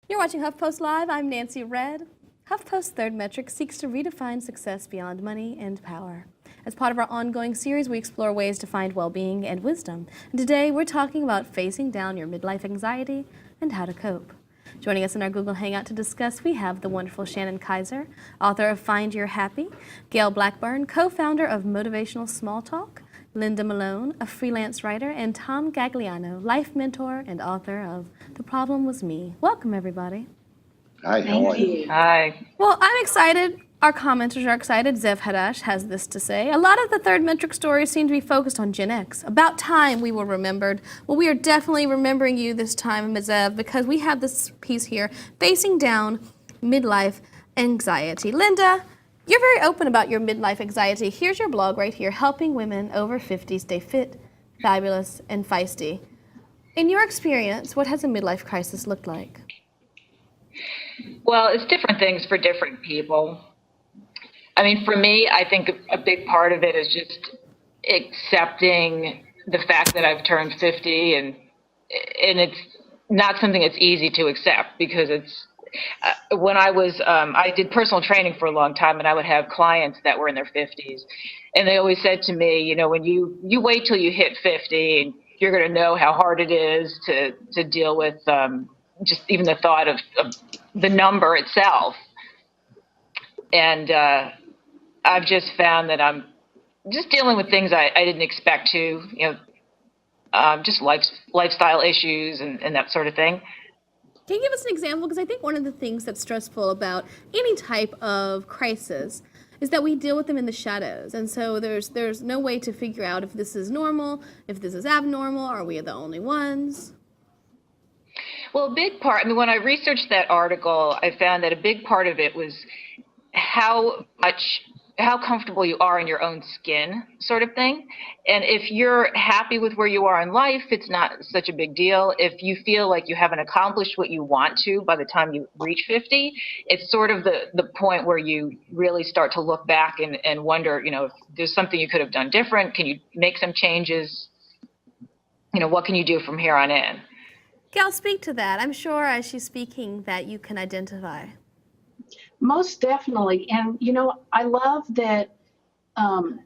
You're watching HuffPost Live. I'm Nancy Red. HuffPost's third metric seeks to redefine success beyond money and power. As part of our ongoing series, we explore ways to find well-being and wisdom. And today, we're talking about facing down your midlife anxiety and how to cope. Joining us in our Google Hangout to discuss, we have the wonderful Shannon Kaiser, author of Find Your Happy, Gaill Blackburn, co-founder of Motivational Small Talk, Linda Malone, a freelance writer, and Tom Gagliano, life mentor and author of The Problem Was Me. Welcome, everybody. Hi, how are you? Hi. Well, I'm excited. Our commenters are excited. Zev Hadash has this to say. A lot of the third metric stories seem to be focused on Gen X. About time we were remembered. Well, we are definitely remembering you this time, Zev, because we have this piece here, Facing Down Midlife Anxiety. Linda, you're very open about your midlife anxiety. Here's your blog right here, Helping Women Over 50 Stay Fit, Fabulous, and Feisty. In your experience, what has a midlife crisis looked like? Well, it's different things for different people. I mean, for me, I think a big part of it is just accepting the fact that I've turned 50, and it's not something that's easy to accept because it's when I did personal training for a long time, and I would have clients that were in their 50s, and they always said to me, you know, when you wait till you hit 50, and you're going to know how hard it is to deal with just even the thought of the number itself. And I've just found that I'm just dealing with things I didn't expect to, just lifestyle issues and that sort of thing. Can you give us an example? Because I think one of the things that's stressful about any type of crisis is that we deal with them in the shadows. And so there's no way to figure out if this is normal, if this is abnormal, are we the only ones? Well, a big part, I mean, when I researched that article, I found that a big part of it was how comfortable you are in your own skin, sort of thing. And if you're happy with where you are in life, it's not such a big deal. If you feel like you haven't accomplished what you want to by the time you reach 50, it's sort of the point where you really start to look back and wonder, if there's something you could have done different. Can you make some changes? What can you do from here on in? Gaill, speak to that. I'm sure as she's speaking that you can identify. Most definitely. And, I love that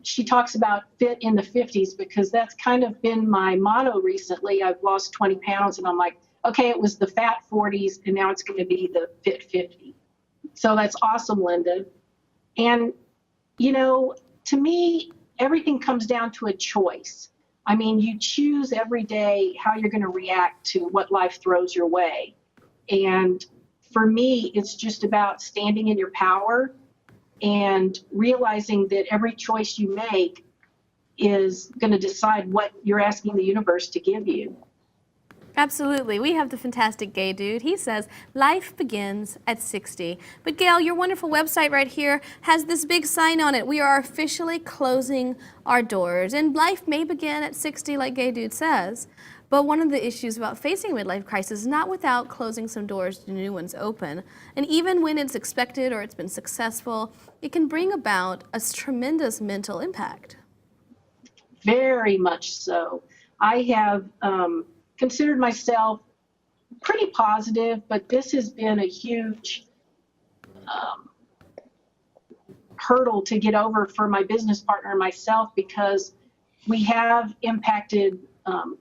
she talks about fit in the 50s because that's kind of been my motto recently. I've lost 20 pounds and I'm like, okay, it was the fat 40s and now it's going to be the fit 50. So that's awesome, Linda. And, to me, everything comes down to a choice. I mean, you choose every day how you're going to react to what life throws your way. And for me, it's just about standing in your power and realizing that every choice you make is going to decide what you're asking the universe to give you. Absolutely. We have the fantastic gay dude. He says, life begins at 60. But Gaill, your wonderful website right here has this big sign on it. We are officially closing our doors. And life may begin at 60, like gay dude says. But one of the issues about facing a midlife crisis is not without closing some doors to new ones open. And even when it's expected or it's been successful, it can bring about a tremendous mental impact. Very much so. I have considered myself pretty positive, but this has been a huge hurdle to get over for my business partner and myself because we have impacted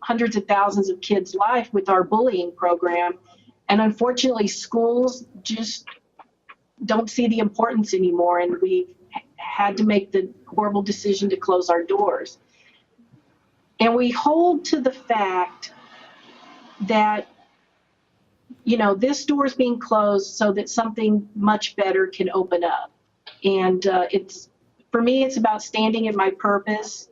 hundreds of thousands of kids' life with our bullying program. And unfortunately, schools just don't see the importance anymore, and we've had to make the horrible decision to close our doors. And we hold to the fact that, this door is being closed so that something much better can open up. And for me, it's about standing in my purpose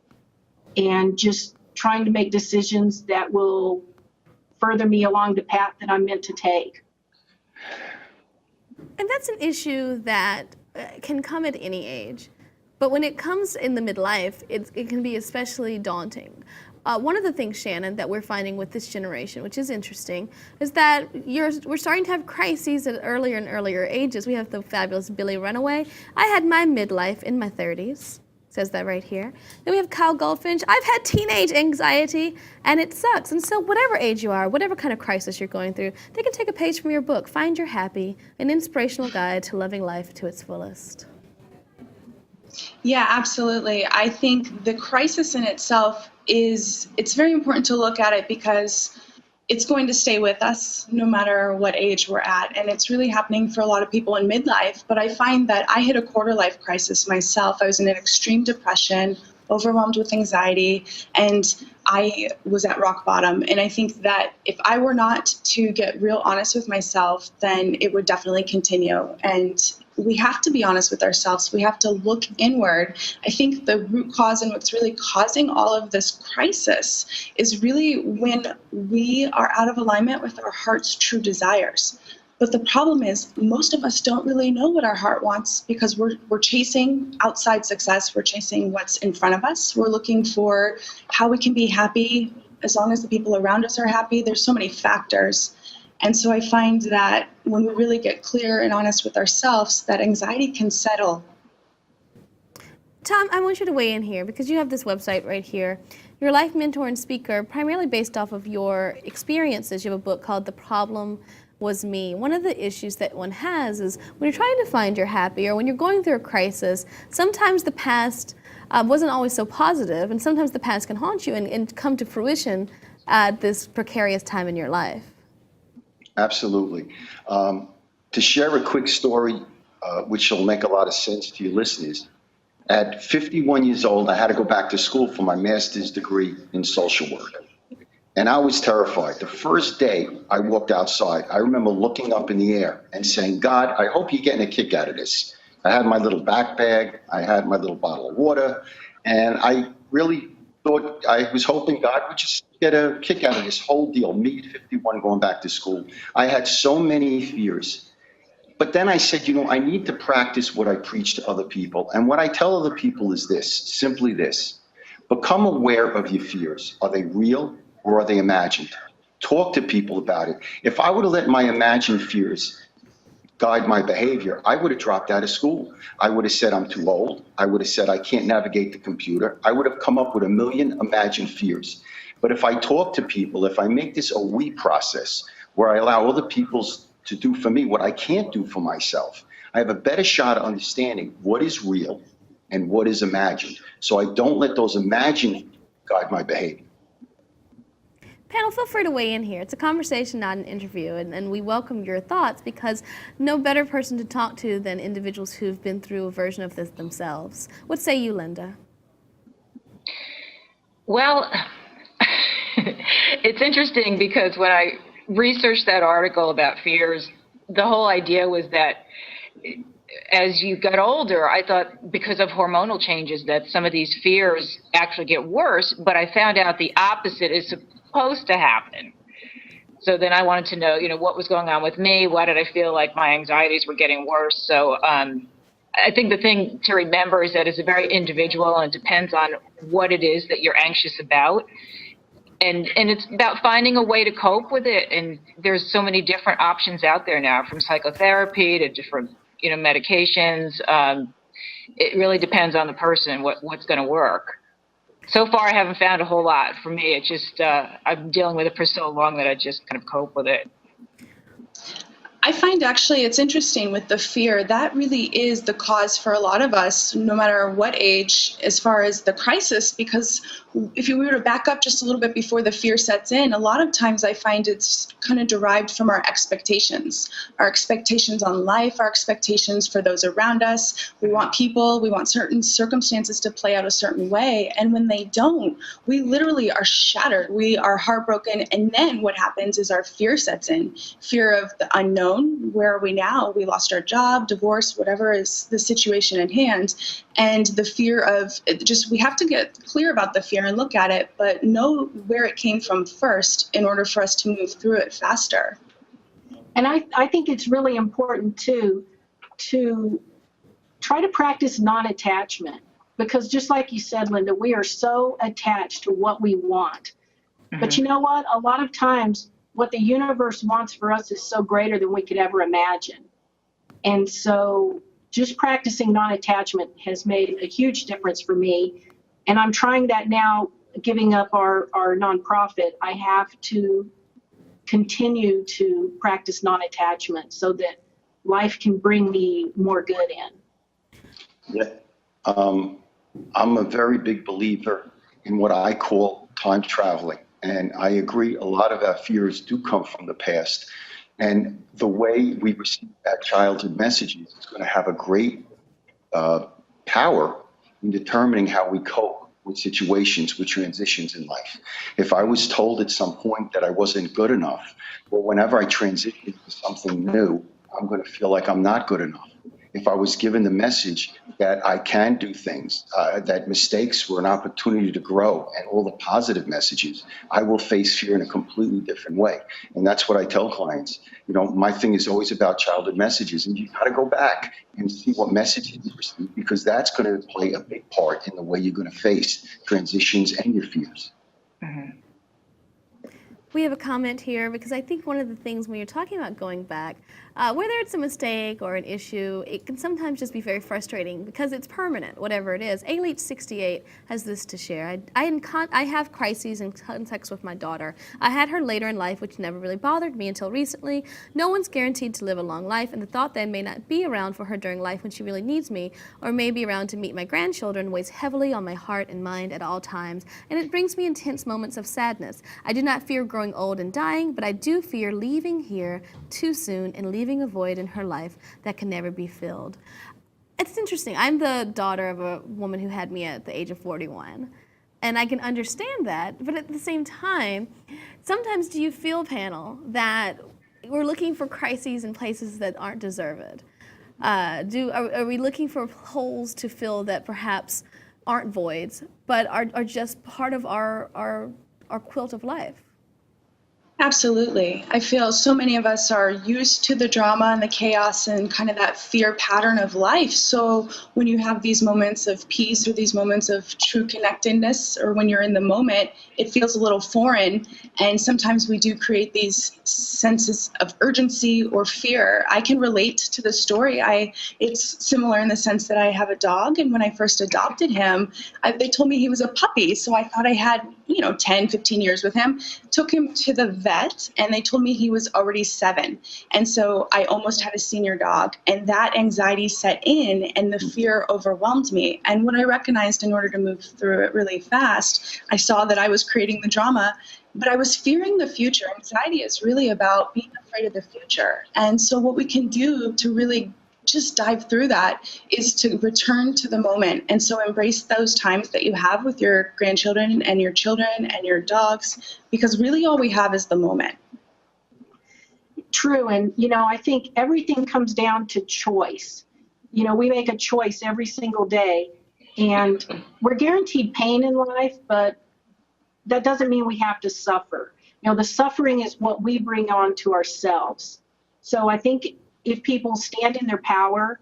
and just trying to make decisions that will further me along the path that I'm meant to take. And that's an issue that can come at any age. But when it comes in the midlife, it can be especially daunting. One of the things, Shannon, that we're finding with this generation, which is interesting, is that we're starting to have crises at earlier and earlier ages. We have the fabulous Billy Runaway. I had my midlife in my 30s. says that right here. Then we have Kyle Goldfinch. I've had teenage anxiety, and it sucks. And so whatever age you are, whatever kind of crisis you're going through, they can take a page from your book, Find Your Happy, an inspirational guide to loving life to its fullest. Yeah, absolutely. I think the crisis in itself it's very important to look at it because it's going to stay with us no matter what age we're at. And it's really happening for a lot of people in midlife. But I find that I hit a quarter life crisis myself. I was in an extreme depression, overwhelmed with anxiety, and I was at rock bottom. And I think that if I were not to get real honest with myself, then it would definitely continue. And we have to be honest with ourselves. We have to look inward. I think the root cause and what's really causing all of this crisis is really when we are out of alignment with our heart's true desires. But the problem is most of us don't really know what our heart wants because we're chasing outside success. We're chasing what's in front of us. We're looking for how we can be happy as long as the people around us are happy. There's so many factors. And so I find that when we really get clear and honest with ourselves, that anxiety can settle. Tom, I want you to weigh in here because you have this website right here. You're a life mentor and speaker, primarily based off of your experiences. You have a book called The Problem Was Me. One of the issues that one has is when you're trying to find your happy or when you're going through a crisis, sometimes the past wasn't always so positive, and sometimes the past can haunt you and come to fruition at this precarious time in your life. Absolutely. To share a quick story, which will make a lot of sense to your listeners, at 51 years old, I had to go back to school for my master's degree in social work. And I was terrified. The first day I walked outside, I remember looking up in the air and saying, God, I hope you're getting a kick out of this. I had my little backpack, I had my little bottle of water, and I really thought, I was hoping God would just get a kick out of this whole deal, me at 51 going back to school. I had so many fears. But then I said, I need to practice what I preach to other people. And what I tell other people is this, simply this. Become aware of your fears. Are they real or are they imagined? Talk to people about it. If I would have let my imagined fears guide my behavior, I would have dropped out of school. I would have said I'm too old. I would have said I can't navigate the computer. I would have come up with a million imagined fears. But if I talk to people, if I make this a we process where I allow other people to do for me what I can't do for myself, I have a better shot at understanding what is real and what is imagined. So I don't let those imagined guide my behavior. Panel, feel free to weigh in here. It's a conversation, not an interview, and we welcome your thoughts because no better person to talk to than individuals who've been through a version of this themselves. What say you, Linda? Well, it's interesting because when I researched that article about fears, the whole idea was that as you got older, I thought because of hormonal changes that some of these fears actually get worse, but I found out the opposite is supposed to happen. So then I wanted to know, what was going on with me? Why did I feel like my anxieties were getting worse? So I think the thing to remember is that it's very individual and it depends on what it is that you're anxious about. And it's about finding a way to cope with it. And there's so many different options out there now, from psychotherapy to different, medications. It really depends on the person, what's going to work. So far, I haven't found a whole lot. For me, it's just I'm dealing with it for so long that I just kind of cope with it. I find actually it's interesting with the fear. That really is the cause for a lot of us, no matter what age, as far as the crisis, because if you were to back up just a little bit before the fear sets in, a lot of times I find it's kind of derived from our expectations on life, our expectations for those around us. We want certain circumstances to play out a certain way. And when they don't, we literally are shattered. We are heartbroken. And then what happens is our fear sets in, fear of the unknown. Where are we now? We lost our job, divorce, whatever is the situation at hand. And the fear of we have to get clear about the fear and look at it, but know where it came from first in order for us to move through it faster. And I think it's really important too to try to practice non-attachment, because just like you said, Linda, we are so attached to what we want. Mm-hmm. But you know what? A lot of times what the universe wants for us is so greater than we could ever imagine. And so just practicing non-attachment has made a huge difference for me. And I'm trying that now, giving up our nonprofit. I have to continue to practice non-attachment so that life can bring me more good in. Yeah. I'm a very big believer in what I call time traveling. And I agree, a lot of our fears do come from the past. And the way we receive that childhood messages is going to have a great power in determining how we cope with situations, with transitions in life. If I was told at some point that I wasn't good enough, well, whenever I transition to something new, I'm going to feel like I'm not good enough. If I was given the message that I can do things, that mistakes were an opportunity to grow, and all the positive messages, I will face fear in a completely different way. And that's what I tell clients. You know, my thing is always about childhood messages, and you got to go back and see what messages you received, because that's going to play a big part in the way you're going to face transitions and your fears. Mm-hmm. We have a comment here because I think one of the things when you're talking about going back, whether it's a mistake or an issue, it can sometimes just be very frustrating because it's permanent, whatever it is. A-Leach68 has this to share. I have crises in context with my daughter. I had her later in life, which never really bothered me until recently. No one's guaranteed to live a long life, and the thought that I may not be around for her during life when she really needs me, or may be around to meet my grandchildren, weighs heavily on my heart and mind at all times, and it brings me intense moments of sadness. I do not fear growing old and dying, but I do fear leaving here too soon and leaving a void in her life that can never be filled. It's interesting. I'm the daughter of a woman who had me at the age of 41, and I can understand that, but at the same time, sometimes do you feel, panel, that we're looking for crises in places that aren't deserved? Are we looking for holes to fill that perhaps aren't voids, but are just part of our quilt of life? Absolutely. I feel so many of us are used to the drama and the chaos and kind of that fear pattern of life. So when you have these moments of peace or these moments of true connectedness, or when you're in the moment, it feels a little foreign. And sometimes we do create these senses of urgency or fear. I can relate to the story. It's similar in the sense that I have a dog. And when I first adopted him, they told me he was a puppy. So I thought I had, 10, 15 years with him. Took him to the vet, and they told me he was already 7. And so I almost had a senior dog, and that anxiety set in and the fear overwhelmed me. And what I recognized in order to move through it really fast, I saw that I was creating the drama, but I was fearing the future. Anxiety is really about being afraid of the future. And so what we can do to really just dive through that is to return to the moment. And so embrace those times that you have with your grandchildren and your children and your dogs, because really all we have is the moment. True. And, I think everything comes down to choice. We make a choice every single day, and we're guaranteed pain in life, but that doesn't mean we have to suffer. The suffering is what we bring on to ourselves. So I think if people stand in their power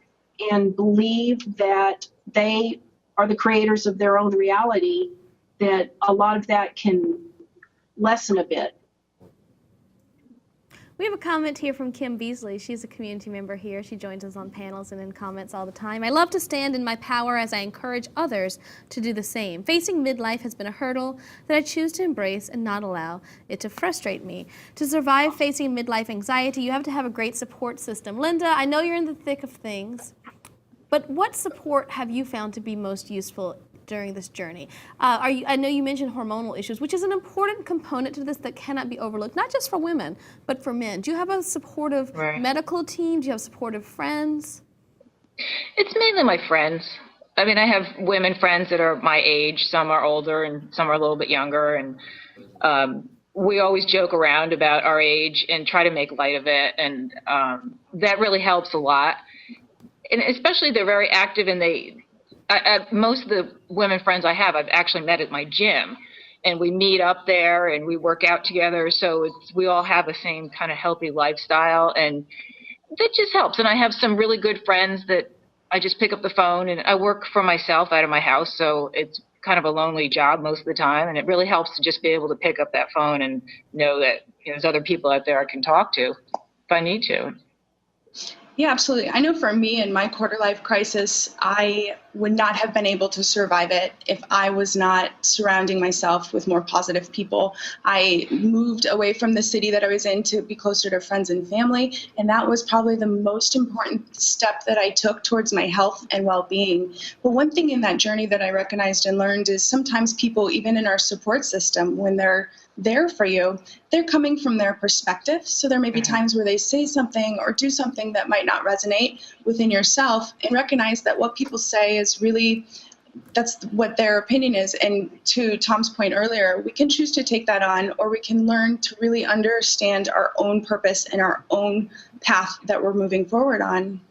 and believe that they are the creators of their own reality, that a lot of that can lessen a bit. We have a comment here from Kim Beasley. She's a community member here. She joins us on panels and in comments all the time. I love to stand in my power as I encourage others to do the same. Facing midlife has been a hurdle that I choose to embrace and not allow it to frustrate me. To survive facing midlife anxiety, you have to have a great support system. Linda, I know you're in the thick of things, but what support have you found to be most useful during this journey? I know you mentioned hormonal issues, which is an important component to this that cannot be overlooked, not just for women, but for men. Do you have a supportive medical team? Do you have supportive friends? It's mainly my friends. I mean, I have women friends that are my age. Some are older and some are a little bit younger. And we always joke around about our age and try to make light of it. And that really helps a lot. And especially they're very active, and most of the women friends I have, I've actually met at my gym, and we meet up there and we work out together. So we all have the same kind of healthy lifestyle, and that just helps. And I have some really good friends that I just pick up the phone, and I work for myself out of my house. So it's kind of a lonely job most of the time. And it really helps to just be able to pick up that phone and know that there's other people out there I can talk to if I need to. Yeah, absolutely. I know for me in my quarter life crisis, I would not have been able to survive it if I was not surrounding myself with more positive people. I moved away from the city that I was in to be closer to friends and family, and that was probably the most important step that I took towards my health and well-being. But one thing in that journey that I recognized and learned is sometimes people, even in our support system, when they're there for you, they're coming from their perspective. So there may be times where they say something or do something that might not resonate within yourself, and recognize that what people say is really, that's what their opinion is. And to Tom's point earlier, we can choose to take that on, or we can learn to really understand our own purpose and our own path that we're moving forward on.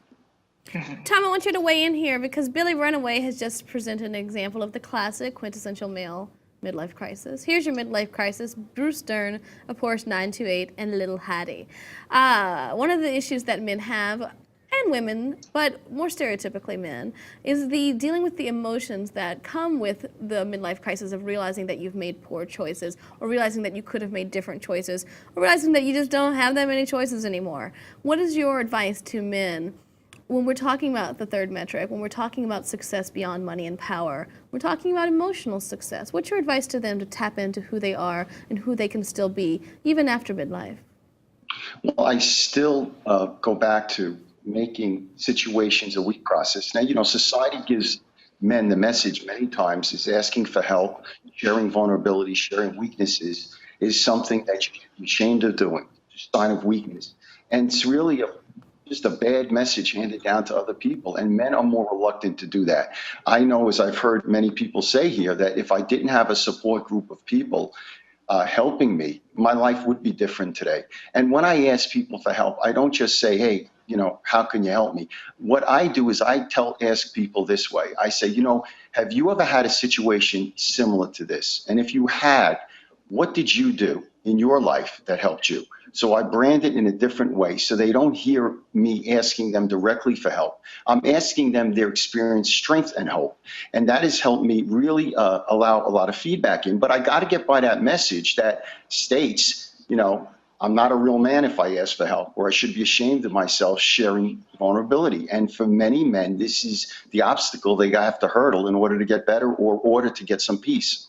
Tom, I want you to weigh in here because Billy Runaway has just presented an example of the classic quintessential male midlife crisis. Here's your midlife crisis: Bruce Dern, a Porsche 928, and Little Hattie. One of the issues that men have, and women, but more stereotypically men, is the dealing with the emotions that come with the midlife crisis of realizing that you've made poor choices, or realizing that you could have made different choices, or realizing that you just don't have that many choices anymore. What is your advice to men when we're talking about the third metric, when we're talking about success beyond money and power, we're talking about emotional success? What's your advice to them to tap into who they are and who they can still be, even after midlife? Well, I still go back to making situations a weak process. Now, society gives men the message many times is asking for help, sharing vulnerability, sharing weaknesses is something that you should be ashamed of doing, it's a sign of weakness. And it's really just a bad message handed down to other people, and men are more reluctant to do that. I know, as I've heard many people say here, that if I didn't have a support group of people helping me, my life would be different today. And when I ask people for help, I don't just say, hey, how can you help me? What I do is I ask people this way. I say, have you ever had a situation similar to this? And if you had, what did you do in your life that helped you? So I brand it in a different way so they don't hear me asking them directly for help. I'm asking them their experience, strength, and hope. And that has helped me really allow a lot of feedback in. But I got to get by that message that states, I'm not a real man if I ask for help, or I should be ashamed of myself sharing vulnerability. And for many men, this is the obstacle they have to hurdle in order to get better or in order to get some peace.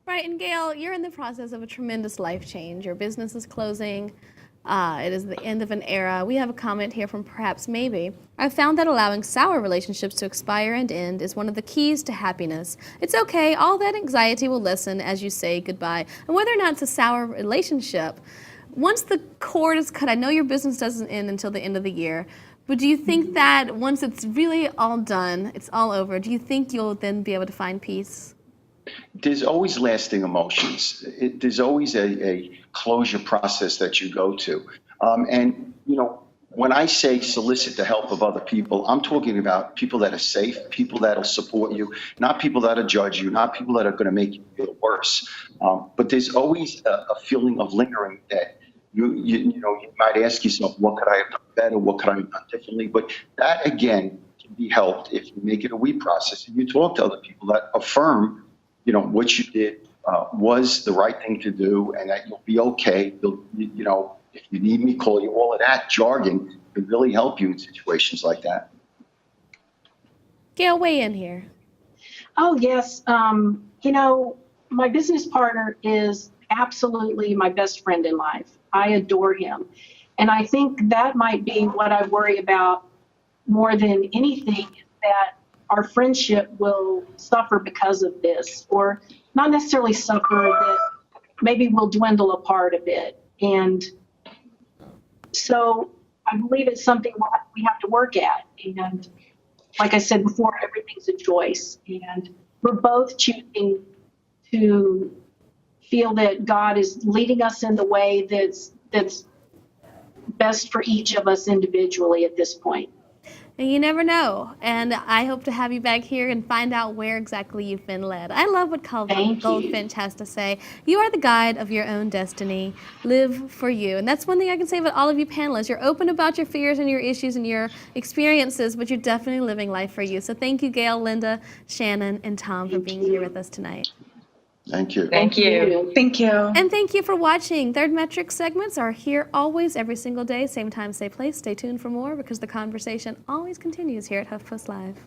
Right, and Gaill, you're in the process of a tremendous life change. Your business is closing. It is the end of an era. We have a comment here from Perhaps Maybe. I've found that allowing sour relationships to expire and end is one of the keys to happiness. It's okay. All that anxiety will lessen as you say goodbye. And whether or not it's a sour relationship, once the cord is cut, I know your business doesn't end until the end of the year, but do you think that once it's really all done, it's all over, do you think you'll then be able to find peace? There's always lasting emotions. There's always a closure process that you go to. When I say solicit the help of other people, I'm talking about people that are safe, people that will support you, not people that will judge you, not people that are going to make you feel worse. But there's always a feeling of lingering that you might ask yourself, what could I have done better? What could I have done differently? But that, again, can be helped if you make it a we process and you talk to other people that affirm what you did was the right thing to do, and that you'll be okay. If you need me, call you. All of that jargon can really help you in situations like that. Gaill, weigh in here. Oh, yes. My business partner is absolutely my best friend in life. I adore him. And I think that might be what I worry about more than anything, is that our friendship will suffer because of this, or not necessarily suffer, that maybe we'll dwindle apart a bit. And so I believe it's something we have to work at. And like I said before, everything's a choice. And we're both choosing to feel that God is leading us in the way that's best for each of us individually at this point. And you never know. And I hope to have you back here and find out where exactly you've been led. I love what Goldfinch has to say. You are the guide of your own destiny. Live for you. And that's one thing I can say about all of you panelists. You're open about your fears and your issues and your experiences, but you're definitely living life for you. So thank you, Gaill, Linda, Shannon, and Tom for being here with us tonight. Thank you. Thank you. Thank you. And thank you for watching. Third Metric segments are here always, every single day, same time, same place. Stay tuned for more because the conversation always continues here at HuffPost Live.